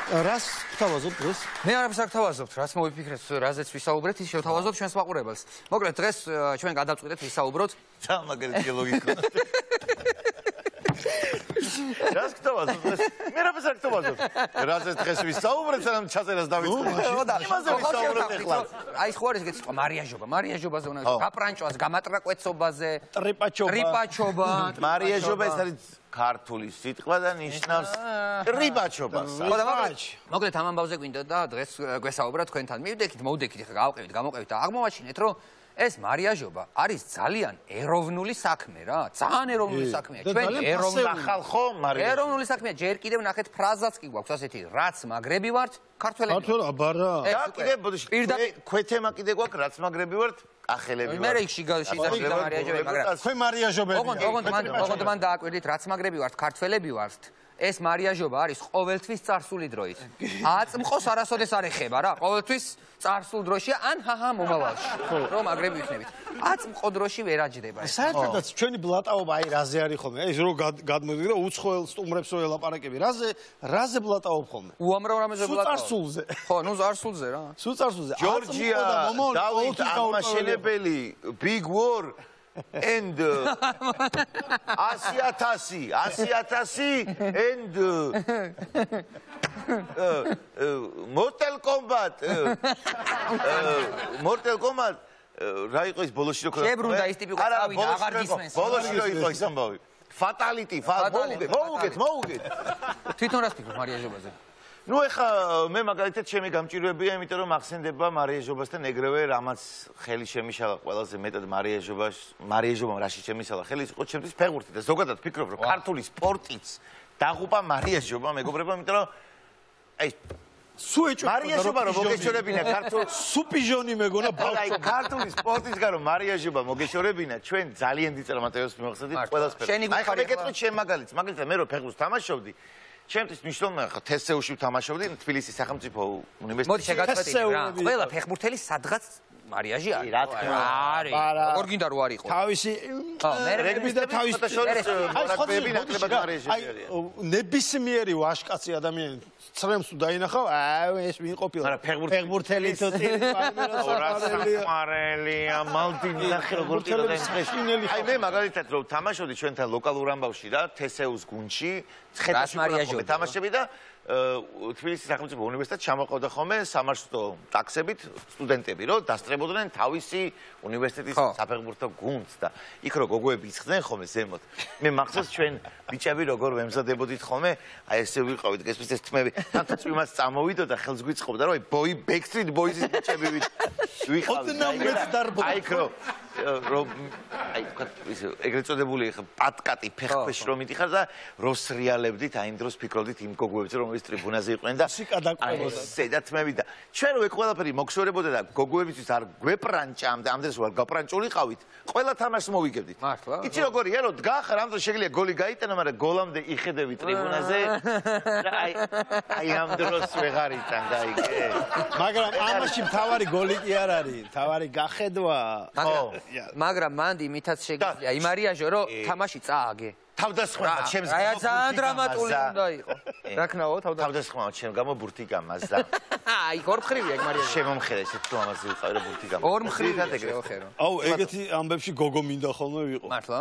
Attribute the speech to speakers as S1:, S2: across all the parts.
S1: რას გთავაზობ დღეს?
S2: მე არაფერს არ გთავაზობთ, რაც მოვიფიქრეთ, რაზეც ვისაუბრეთ, ის შევთავაზობთ ჩვენს მაყურებელს. მოკლედ დღეს ჩვენ გადავწყვიტეთ ვისაუბროთ.
S3: Ძალიან ლოგიკა. რას გთავაზობ დღეს? მე არაფერს არ გთავაზობ. რაზეც დღეს ვისაუბრეთ, სანამ ჩაწერას დავიწყოთ. იმაზე ვისაუბროთ ახლა.
S2: აი ხო არის ეგეთი სიტყვა მარიაჟობა, მარიაჟობაზე უნდა ვისაუბროთ. გაპრანჭვას, გამატრაკვეცობაზე, ტრიპაჩობა.
S3: მარიაჟობა ეს არის ქართული სიტყვა და ნიშნავს ტრიპაჩობას.
S2: მოკლედ ამ ამბავზე გვინდა და დღეს გვესაუბრა თქვენთან. მოვდექით, ხა გავყევით, გამოყევით და აღმოვაჩინეთ, რომ ეს მარიაჟობა არის ძალიან ეროვნული საქმე რა. ძალიან ეროვნული საქმეა. ჩვენ
S3: ეროვნახალხო მარიაჟობა.
S2: ეროვნული საქმეა. ჯერ კიდევ ნახეთ ფრაზაც კი გვაქვს ასეთი, რაც მაგრები ვართ, ქართველები.
S1: აბარა.
S3: და კიდევ ბოდიში. ქვეთემა კიდე გვაქვს, რაც მაგრები ვართ, ახელები ვართ.
S2: მე შიგა მარიაჟობა, მაგრამ
S1: თქვენ მარიაჟობები.
S2: ოღონდ მან დააკვირდით, რაც მაგრები ვართ, ქართველები ვართ. ეს მარიაჟობა არის ყოველთვის წარსული დროით. აწმყოს არასოდეს არ ეხება რა. ყოველთვის წარსულ დროშია ან ჰაჰა მომავალში. რომ მაგრები ვიქნებით. აწმყო დროში ვერ აჯდება.
S1: საერთოდაც ჩვენი ბლატაობა აი რაზე არის ხოლმე? ეს რო გადმოდი რომ უცხოელ სტუმრებს რო ელაპარაკები. რაზე ბლატაობ ხოლმე?
S2: უამრავ რამეზე ბლატაობ.
S1: სუწარსულზე.
S2: ხო, ნუ ზარსულზე რა.
S1: სუწარსულზე.
S3: ჯორჯია დავით აღმაშენებელი Big War and 100,000 and Mortal Kombat რა იყო ის ბოლოში რო
S2: შებრუნდა ის ტიპი ყავი და აღარ გისმენს
S3: ბოლოში რო იყო ის ამბავი Fatality მოუგეთ
S2: თვითონ რას ფიქრობ მარიაჟობაზე
S3: ნუ ეხა მე მაგალითად ჩემი გამჭირვებია, იმიტომ რომ ახსენდება მარიაჟობასთან ეგრევე რამაც ხელი შემიშალა ყველაზე მეტად მარიაჟობამ რაში შემიშალა ხელი იყო ჩემთვის ფეხბურთი და ზოგადად ფიქრობ რომ ქართული სპორტიც დაღუპა მარიაჟობა მეგობრებო, იმიტომ რომ აი მარიაჟობა რომ მოგეშორებინა ქართულ
S1: სუპიჟონი მეგონა
S3: ბავშვობა ქართული სპორტის გარო მარიაჟობა მოგეშორებინა ჩვენ ძალიან დიდ წარმატებებს მივახცევთ ყველასფერში აი ხა მეკითხეთ შენ მაგალითად მე რო ფეხბურთს თამაშობდი ჩემთვის მნიშვნელოვანია ხა თესეუში ვთამაშობდი თბილისის სახელმწიფო უნივერსიტეტში
S2: მოდი შეგაწყვეტინე რა ყველა ფეხბურთელი სადღაც მარიაჟი არის
S3: რა თქმა
S2: უნდა როგორ გინდა რო არ იყო
S1: თავისი
S3: რეგბის და თავის მონაკრეები ნაკლებად მარიაჟი არის
S1: ნებისმიერი ვაშკაცი ადამიანი ცრემს თუ დაინახავ ეს ვინ ყოფილა
S3: არა
S1: ფეხბურთელი თოთი
S3: ორასახმარელია მალდინი ნახე როგორ ტიროდა აი მე მაგალითად რომ თამაშობდი ჩვენთან ლოკალურ ამბავში რა თესეუს გუნდში ცხეთაში თამაშები და თბილისის სახელმწიფო უნივერსიტეტში ჩამოყავდა ხოლმე სამარშრუტო ტაქსებით სტუდენტები რომ დასწრებოდნენ თავისი უნივერსიტეტის საფეხბურთო გუნდს და იქ რო გოგოები იცხდნენ ხოლმე ზემოთ მე მახსოვს ჩვენ ბიჭები როგორ ვემზადებოდით ხოლმე აი ესე ვიყავით გესმის ეს თმები თან წვიმას წამოვიდო და ხელს გვიწყობდა რომ აი Backstreet Boys-ის ბიჭები ვიყავით აი რომ აი ის ეგრეთ წოდებული პატკატი ფეხქვეშ რომ მიდიხარ და როს რეალებდით აი იმ დროს ფიქრობდით იმ გოგოებზე რომელიც ტრიბუნაზე იყვნენ და
S1: მუსიკა დაკვებოდა
S3: ზედათმები და ჩვენ რო ეგ ყველაფერი მოგშორებოდა და გოგოებისთვის არ გვეპრანჭა ამდენს ვარ გაპრანჭულიყავით ყველა თამაშს მოვიგებდით
S2: მართლა
S3: იცი როგორია რომ დგახარ ამდენ შეგიძლია გოლი გაიტანა მაგრამ გოლამდე იხედები ტრიბუნაზე აი ამ დროს ვეღარ იტან გაიგე
S1: მაგრამ ამაში მთავარი გოლი კი არ არის მთავარი გახედვა
S2: მაგრამ მანდი მითაც შეგიძლია იმარიაჟო რომ თამაში წააგე
S3: თავდასხმაა ჩემს
S2: აი ძალიან დრამატული უნდა იყო რა ქნაო
S3: თავდასხმაა ჩემ გამო ბურთი გამაზდა
S2: აი გორმხრივია ეგ მარიაჟო
S3: შემომხედა ისეთ თუ ამაზე ვიყავი რა ბურთი გამო
S2: გორმხრივად ეგრე ხერო
S1: აუ ეგეთი ამბებში გოგო მინდა ხოლმე ვიყო
S2: მართლა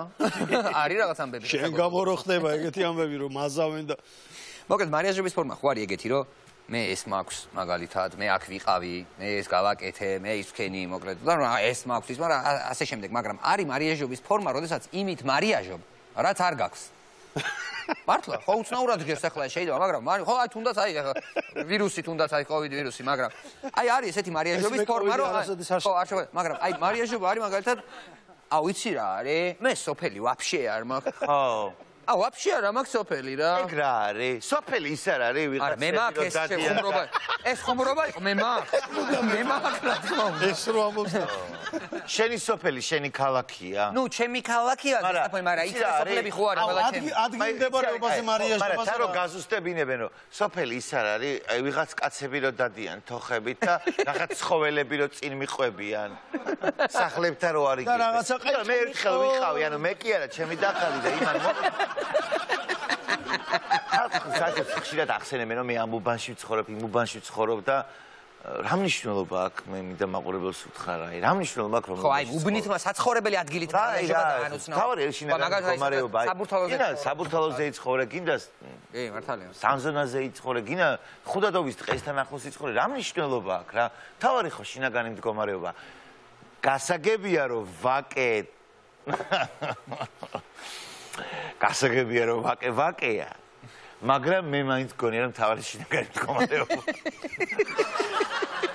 S2: არის რაღაც ამბები
S1: შენ გამო რო ხდება ეგეთი ამბები რომ მაზავენ და
S2: მოკლედ მარიაჟობის ფორმა ხო არის ეგეთი რომ მე ეს მაქვს მაგალითად მე აქ ვიყავი მე ეს გავაკეთე მე ის ვქენი მოკლედ და ეს მაქვს ის მაგრამ ასე შემდეგ მაგრამ არის მარიაჟობის ფორმა როდესაც იმით მარიაჟობ რაც არ გაქვს მართლა ხო უცნაურად გეს ახლა შეიძლება მაგრამ ხო აი თუნდაც აი ვირუსი თუნდაც აი COVID ვირუსი მაგრამ აი არის ესეთი მარიაჟობის ფორმა რომ ხო არ შეიძლება მაგრამ აი მარიაჟობა არის მაგალითად აუ იცი რა არის მე სოფელი ვაფშე არ მაქვს ხო აუ ვაფშე არა მაქვს სოფელი რა
S3: ეგ რა არის სოფელი ის არ არის ვიღაც
S2: მე მაქვს ეს ხუმრობა იყო მე მაქვს რა თქმა უნდა
S1: ეს რო ამბობს
S3: შენი სოფელი შენი ქალაქია
S2: ნუ ჩემი ქალაქია მაგრამ ის სოფლები ხო არის ყველა ჩემი
S1: ადგილმდებარეობაზე მარიაჟობაზე
S3: მაგრამ თან რო გაზუსტებინებენ რომ სოფელი ის არ არის აი ვიღაც კაცები რო დადიან თოხებით და რაღაც ცხოველები რო წინ მიყვებიან სახლებთან რო არის
S1: და რაღაცა
S3: მე ერთხელ ვიყავი ანუ მე კი არა ჩემი დახალი და იმან საერთოდ ხშირად ახსენებენ, რომ მე ამ უბანში ვცხოვრობ, იმ უბანში ვცხოვრობ და რა მნიშვნელობა აქვს მე მინდა მაყურებელს უთხრა რა, რა მნიშვნელობა აქვს რომ
S2: ხო, აი უბნითმა საცხოვრებელი ადგილით მარიაჟობა დაანოცნა.
S3: თავარი შინაგანი მდგომარეობა. საბურთალოზე იცხოვრე, გინდა
S2: კი, მართალია.
S3: სამზონაზე იცხოვრე, გინდა ხუდადობის დღესთან ახლოს იცხოვრე, რა მნიშვნელობა აქვს რა? თავარი ხო შინაგანი მდგომარეობა. გასაგებია რომ ვაკე გასაგებია რომ ვაკეა. მაგრამ მე მაინც გონია რომ თავარი შინაგანი მდგომარეობა.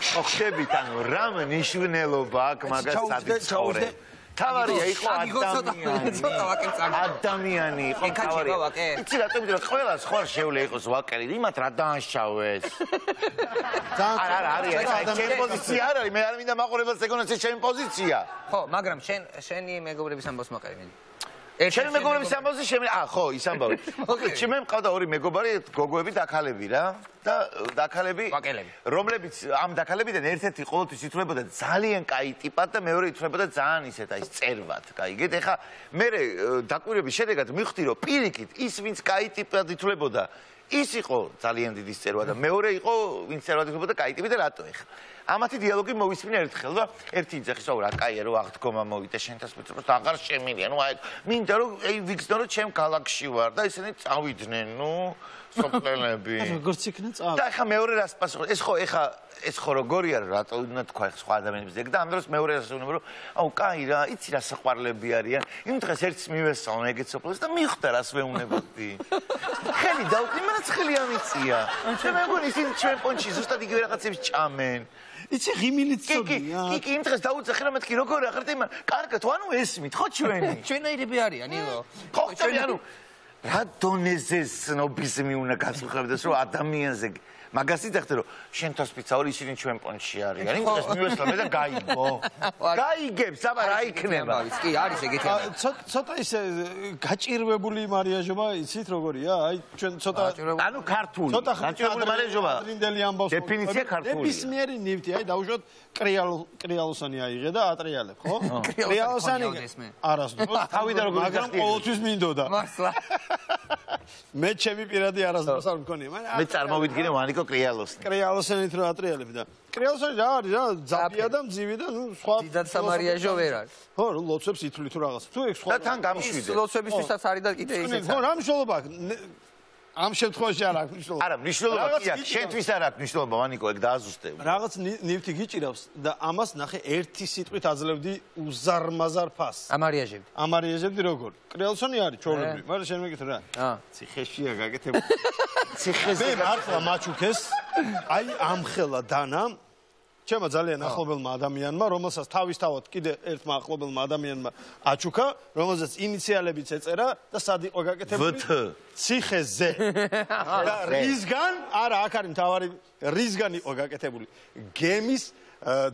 S3: ხდებით ანუ რა მნიშვნელობა აქვს მაგას სად თავარია იყო ადამიანი იყო თავარი. იცი რატომ იმიტომ რომ ყველა სხვა შეუძლია იყოს ვაკელი, იმათ რა დაანშავეს. არა არის ჩემი პოზიცია არ არის, მე არ მინდა მაყურებელს ეგონოს ეს ჩემი პოზიცია.
S2: ხო, მაგრამ შენი მეგობრების ამბავს მოყევი.
S3: ჩემი მეგობრების ამბავზე ხო, ის ამბავი. მე მყავდა ორი მეგობარი, გოგოები და ქალები რა. და დაქალები, რომლებიც ამ დაქალებიდან ერთ-ერთი ყოველთვის ითვლებოდა ძალიან კაი ტიპად და მეორე ითვლებოდა ძალიან ისეთ აი წერვად. გაიგეთ? ეხა მე დაკვირვების შედეგად მივხვდი, რომ პირიქით ის ვინც კაი ტიპად ითვლებოდა, ის იყო ძალიან დიდი წერვა და მეორე იყო ვინც წერვად ითვლებოდა კაი ტიპი და რატო ეხა? ამათი დიალოგი მოვისმინე ერთხელ და ერთი იძახის რა კაია რომ აღდგომა მოვიდა შენთან სპეციალურად აღარ შემილია. ნუ აი მინდა რომ ვიგზნო რომ ჩემ ქალაქში ვარ და ისინი წავიდნენ, ნუ სოფლელები.
S1: როგორც იქნა წავ.
S3: და ეხა მეორე რას პასუხი? ეს ხო როგორია რატო უნდა თქვა სხვა ადამიანებს ეგ და ამ დროს მეორე რას უნდა რომ აუ კაი რა, იცი რა საყვარლები არიან. იმ დღეს ერთს მივესალმე ეგეთ სოფლებს და მიხვდა რას ვეუნებოდი. ხელი დავკი, მანაც ხელი ამიწია. მე მგონი ისინი ჩვენ პონჩი ზუსტად იგივე რაღაცებს ჭამენ.
S1: იცი ღიმილიც წოდია.
S3: კი, იმ დღეს დაუძახე რა მეთქი როგორ აღარ და კარგად ანუ ესმით ხო ჩვენი.
S2: ჩვენაირები არიან ილო.
S3: ხო ხტები ანუ რა დონეზე სნობიზმი უნდა გასუხებდეს რომ ადამიანზე მაგას იცახτε რომ შენთან სპეციალური ისინი ჩვენ პონჩი არიან. იმ დღეს მივესალმე და გაიგო. გაიგებს, აბა რა იქნება?
S2: კი, არის ეგეთი.
S1: ცოტა ისე გაჭირვებული მარიაჟობა, იცით როგორია? აი ჩვენ ცოტა
S3: ანუ ქართული. გაჭირვებული მარიაჟობა. დეფინიცია ქართულია.
S1: ნებისმიერი ნივთი, აი დაუშვათ კრიალოსანი აიღე და ატრიალებ, ხო? კრიალოსანი არასდროს თავიდან როგორ მაგრამ ყოველთვის მინდოდა.
S2: მართლა.
S1: მე ჩემი პირადი არასდროს არ მქონია, მაგრამ
S3: მე წარმოვიდგინე ვანიკო კრიალოსანი.
S1: კრიალოსანით რო ატრიალებ და კრიალოსანი რა არის რა, ძაფია და მძივი და ნუ სხვა
S2: დიდად სამარიაჟო ვერ არის.
S1: ხო, ლოცვებს ითვლი თუ რაღაც. თუ ეგ სხვა
S3: და თან გამშვიდე.
S2: ლოცვებისთვისაც არის და კიდე ისეც.
S1: ხო, რა მნიშვნელობა აქვს? ამ შემთხვევაში არ აქვს მნიშვნელობა.
S3: არა, მნიშვნელობა კი აქვს, შენთვის არ აქვს მნიშვნელობა, ვანიკო, ეგ დააზუსტებ.
S1: რაღაც ნივთი გიჭირავს და ამას ნახე ერთი სიტყვით აძლევდი უზარმაზარ ფასს.
S2: ამარიაჟებდი.
S1: ამარიაჟებდი როგორ? კრიალოსანი არის ჩვეულებრივი, მაგრამ შენ მეკითხე რა? ციხეშია გაკეთებული. ციხეზე მართლა მაჩუქეს. აი ამხელა დანა ჩემო ძალიან ახლობელმა ადამიანმა, რომელსაც თავისთავად კიდე ერთმა ახლობელმა ადამიანმა აჩუქა, რომელსაც ინიციალებიც ეწერა და სად იყო გაკეთებული? ციხეზე. და რისგან? არა, აქ არის მთავარი, რისგან იყო გაკეთებული? გემის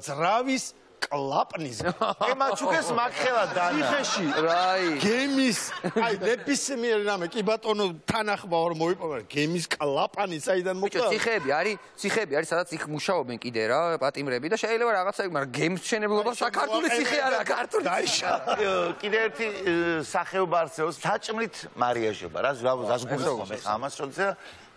S1: ძრავის კლაპნის.
S3: ემაჩუქეს მაგხელა დანა.
S1: ციხეში.
S2: რაი.
S1: გემის, აი ნებისმიერი რამე, კი ბატონო თანახმაო რომ მოიპოვა, გემის კლაპანი საიდან მოხდა?
S2: ციხეები არის, სადაც იქ მუშაობენ კიდე რა, პატიმრები და შეიძლება რაღაცა, მაგრამ გემს მშენებლობა საქართველოს ციხე არა, ქართული.
S1: დაიშა.
S3: კიდე ერთი სახეობა არსებობს, საჭმლით მარიაჟობა, რა ზასგულობა მე ხამას როცა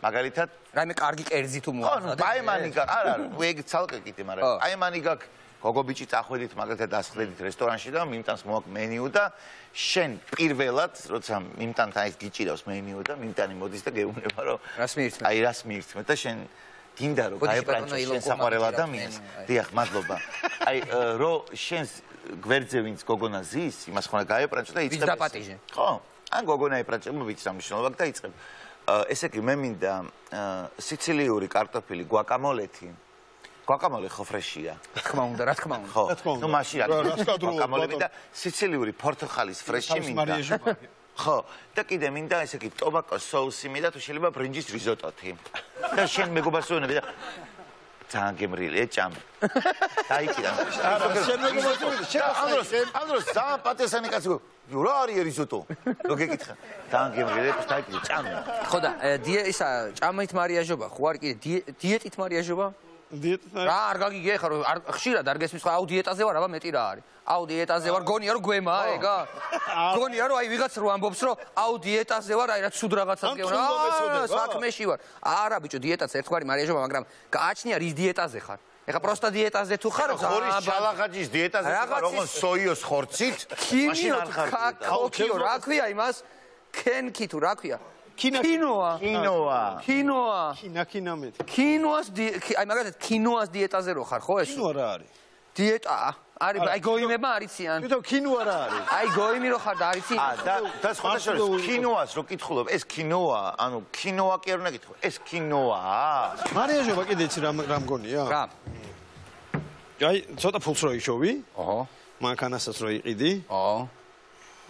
S3: მაგალითად
S2: რაიმე კარგი კერძი თუ მოაწყდა.
S3: ხო, აი მანიკა, არა, ეგ ცალკე კიდე, მაგრამ აი მანიკა გოგო ბიჭი წახვედით მაგალითად დასხდებით რესტორანში და მიმტანს მოაქვს მენიუ და შენ პირველად როცა მიმტანთან ის გიჭირავს მენიუ და მიმტანი მოდის და გეუბნება რომ
S2: რას მიირთმე?
S3: აი რას მიირთმე და შენ გინდა რომ გაეპრანჩო შენ საყვარელ ადამიანს. დიახ, მადლობა. აი რო შენს გვერდზე ვინც გოგონა ზის, იმას ხონა გაეპრანჩო და იწყებ.
S2: დაპატიჟე.
S3: ხო, ან გოგონა ეპრანჩო, ვიცი რა მნიშვნელობა და იწყებ. ესე იგი მე მინდა სიცილიური კარტოფილი გვაკამოლეთი. გვაკამოლე ხო ფრეშია.
S2: რა თქმა უნდა, რა თქმა უნდა.
S3: ხო. ნუ მაშინ რა გვაკამოლები და სიცილიური პორტოხალის ფრეში მინდა. ხო. და კიდე მინდა ესე იგი ტობაკოს соуსი მინდა თუ შეიძლება ბრინჯის რიზოტოთი. და შენ მეგობარს ვეუბნები და ძალიან გემრიელია ჭამი. დაიჭირა.
S1: არა, შენ მეგობარს ვეუბნები, შენ
S3: ამ დროს ძალიან პატესანი კაცი რა არის რიზოტო? რო გეკითხა. ძალიან გემრიელია, დაიჭირა ჭამი.
S2: ხო და ისა ჭამით მარიაჟობა, ხო არ კიდე დიეტით მარიაჟობა? რა არ გაგიგე ხარ ხშირად არ გესმის ხო აუ დიეტაზე ვარ აბა მეტი რა არის აუ დიეტაზე ვარ გონია რომ გვემა ეგა გონია რომ აი ვიღაც რო ამბობს რომ აუ დიეტაზე ვარ აი რა ცუდ რაღაცას გეუბნა საქმეში ვარ არა ბიჭო დიეტაც ერთგვარი მარიაჟობა მაგრამ გააჩნია რის დიეტაზე ხარ ეხა პროსტა დიეტაზე თუ ხარ
S3: ხორის შალაღაჯის დიეტაზე ხარ როგორ სოიოს ხორცით
S2: მაშინ არ ხარ კოკიო რა ქვია იმას კენკი თუ რა ქვია კინოა კინოას აი მაგალითად კინოას დიეტაზე რო ხარ ხო ეს
S1: კინოა რა არის
S2: დიეტა არის აი გოიმება არიციან
S1: თვითონ კინოა რა არის
S2: აი გოიმი რო ხარ და არიცი
S3: და სხვა შორის კინოას რო კითხულობ ეს კინოა ანუ კინოა კი არ უნდა კითხო ეს კინოაა
S1: მარიაჟობა კიდე იცი რა მგონია
S2: რა
S1: აი ცოტა ფულს რო იშოვი
S2: ოჰო
S1: მანქანასაც რო იყიდი
S2: ოჰო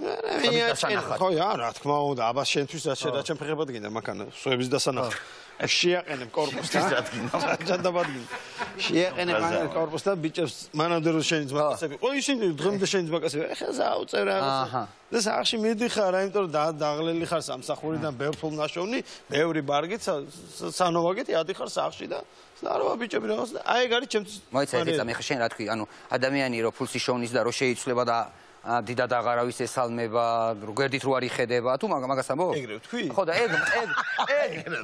S1: ხო რა თქმა უნდა აბა შენთვის რა ჩემ ფეხებად გინდა მანქანა სვების დასანახად შეაყენებ კორპუსთან ჯანდაბადგინ შეაყენებ მანქანა კორპუსთან ბიჭებს მანამდე რომ შენიც მაგასები ო ისინი დღემდე შენიც მაგასები ეხლა საუწევ რაღაცა და სახში მიდიხარ იმიტომ რომ დაღლელი ხარ სამსახურიდან ბევრ ფულ ნაშოვნი ბევრი ბარგით სანოვაგეთი ადიხარ სახში და ნაროა ბიჭები რაღაც აი ეგ არის ჩემთვის
S2: მოიცა ეცა მე ხა შენ რა თქვი ანუ ადამიანი რო ფულს იშოვნის და რო შეიცვლება და დიდად აღარავის ესალმება, გვერდით რო არ იხედება, თუ მაგას ამბობ?
S1: ეგრე ვთქვი?
S2: ხო და ეგ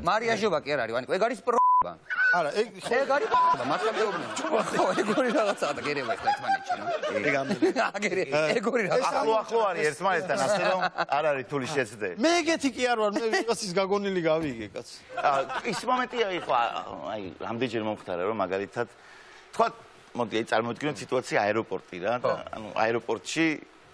S2: მარიაჟობა კი არ არის, ვანიკო, ეგ არის პრობა.
S1: არა, ეგ
S2: არის პრობა, მართლა მეუბნები. ხო, ეგ ორი რაღაცაა და გერევა ახლა ერთმანეთში, ნო?
S1: ეგ ამბები.
S2: ეგ ორი რაღაცაა.
S3: ახლო არის ერთმანეთთან, ასე რომ არ არის თული შეცდე.
S1: მე ეგეთი კი არ ვარ, მე ვიღაცის გაგონილი გავიგე, კაც.
S3: ის მომენტია იყო, აი, რამდენჯერ მომხდარა რომ მაგალითად თქვა მოდი აი წარმოვიდგინოთ სიტუაცია აეროპორტი რა და ანუ აეროპორტში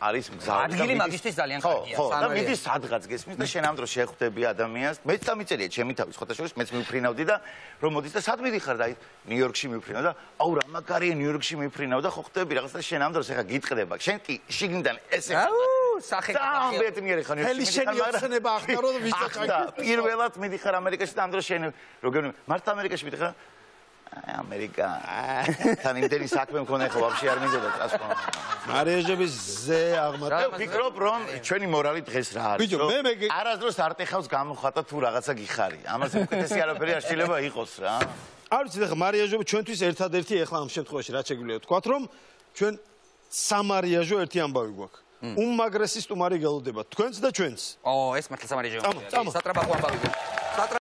S3: არის მგზავრი
S2: ადგილი მაგისტრის ძალიან კარგია
S3: ხო და მიდის სადღაც გესმის და შენ ამ დროს შეხვდები ადამიანს მეც დამიწერია ჩემი თავის ხოთა შორის მეც მივფრინავდი და რომ მოდის და სად მიდიხარ და აი ნიუ-იორკში მივფრინავ და აუ რა მაგარია ნიუ-იორკში მივფრინავ და ხო ხვდები რაღაც და შენ ამ დროს ეხა გიტყდება შენ კი შიგნიდან ესე
S2: სახე
S3: ბეტნიერი ხარ
S1: ნიუ-იორკში შენი ოცნება ახტარო და ვიცა
S3: ჩაკი პირველად მიდიხარ ამერიკაში და ამ დროს შენ როგორ მართ ამერიკაში მიდიხარ ამერიკა თან იმდენი საქმე მქონდა ხო ვაფშე არ მინდოდა ტრანსფორმა
S1: მარიაჟების ზე აღმატე
S3: ვფიქრობ რომ ჩვენი მორალი დღეს რა არის
S1: ბიჭო მე
S3: არასდროს არ ტეხავს გამოხატა თუ რაღაცა გიხარი ამაზე უკეთესი არაფერი არ შეიძლება იყოს რა
S1: არ ვიცი ხა მარიაჟობა ჩვენთვის ერთადერთი ეხლა ამ შემთხვევაში რა შეგვიძლია ვთქვათ რომ ჩვენ სამარიაჟო ერთი ამბავი გვაქვს უმაგრესი სტუმარი გელოდება თქვენც და ჩვენც
S2: ო ეს მართლა სამარიაჟო სატრაბახო ამბავი